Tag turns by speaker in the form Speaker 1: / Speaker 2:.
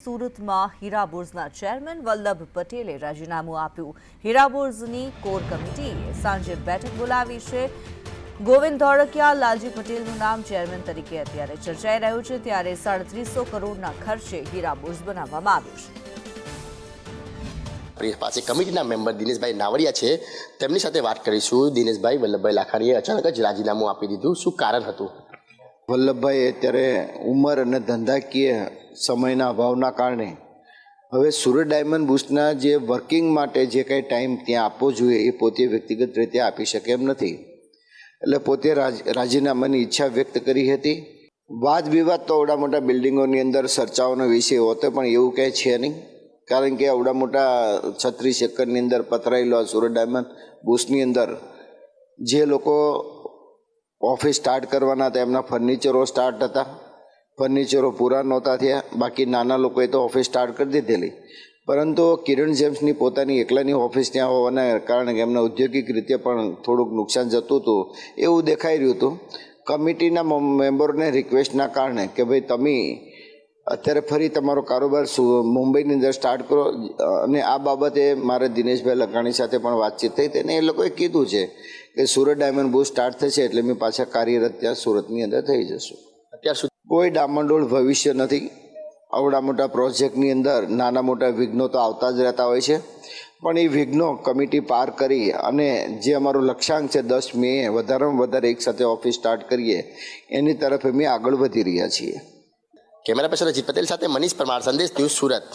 Speaker 1: સુરતમાં હીરા બોર્ડના ચેરમેન વલ્લભ પટેલે રાજીનામું આપ્યું। હીરા બોર્ડની કોર કમિટીએ સાંજે બેઠક બોલાવી છે। ગોવિંદ ધોળકિયા, લાલજી પટેલનું નામ ચેરમેન તરીકે અત્યારે ચર્ચાઈ રહ્યું છે, ત્યારે 350 કરોડના ખર્ચે હીરા બોર્ડ બનાવવામાં આવ્યું છે।
Speaker 2: આપણી પાસે કમિટીના મેમ્બર દિનેશભાઈ નાવડિયા છે, તેમની સાથે વાત કરીશું। દિનેશભાઈ, વલ્લભભાઈ લાખાણીએ અચાનક જ રાજીનામું આપી દીધું, શું કારણ હતું?
Speaker 3: વલ્લભભાઈ અત્યારે ઉંમર અને ધંધાકીય સમયના અભાવના કારણે હવે સુરત ડાયમંડ બુસ્ટના જે વર્કિંગ માટે જે કંઈ ટાઈમ ત્યાં આપવો જોઈએ એ પોતે વ્યક્તિગત રીતે આપી શકે એમ નથી, એટલે પોતે રાજીનામાની ઈચ્છા વ્યક્ત કરી હતી। વાદ વિવાદ તો આવડા મોટા બિલ્ડિંગોની અંદર ચર્ચાઓનો વિષય હોતો, પણ એવું કંઈ છે નહીં, કારણ કે આવડા મોટા 36 એકરની અંદર પથરાયેલો સુરત ડાયમંડ બુસ્ટની અંદર જે લોકો ઓફિસ સ્ટાર્ટ કરવાના હતા એમના ફર્નિચરો સ્ટાર્ટ હતા, ફર્નિચરો પૂરા નહોતા થયા, બાકી નાના લોકોએ તો ઓફિસ સ્ટાર્ટ કરી દીધેલી, પરંતુ કિરણ જેમ્સની પોતાની એકલાની ઓફિસ ત્યાં હોવાના કારણે એમના ઔદ્યોગિક રીતે પણ થોડુંક નુકસાન જતું હતું એવું દેખાઈ રહ્યું હતું। કમિટીના મેમ્બરોને રિક્વેસ્ટના કારણે કે ભાઈ તમે અત્યારે ફરી તમારો કારોબાર મુંબઈની અંદર સ્ટાર્ટ કરો, અને આ બાબતે મારે દિનેશભાઈ લખાણી સાથે પણ વાતચીત થઈ તેને એ લોકોએ કીધું છે કે સુરત ડાયમંડ બુસ્ટ સ્ટાર્ટ થશે એટલે મેં પાછા કાર્યરત ત્યાં સુરતની અંદર થઈ જશું।
Speaker 2: અત્યાર સુધી
Speaker 3: કોઈ ડામાડોળ ભવિષ્ય નથી। આવડા મોટા પ્રોજેક્ટની અંદર નાના મોટા વિઘ્નો તો આવતા જ રહેતા હોય છે, પણ એ વિઘ્નો કમિટી પાર કરી અને જે અમારું લક્ષ્યાંક છે 10 મે વધારેમાં વધારે એક સાથે ઓફિસ સ્ટાર્ટ કરીએ એની તરફ અમે આગળ વધી રહ્યા છીએ।
Speaker 2: કેમેરા પર્સન અજીત પટેલ સાથે મનીષ પરમાર, સંદેશ ન્યૂઝ, સુરત।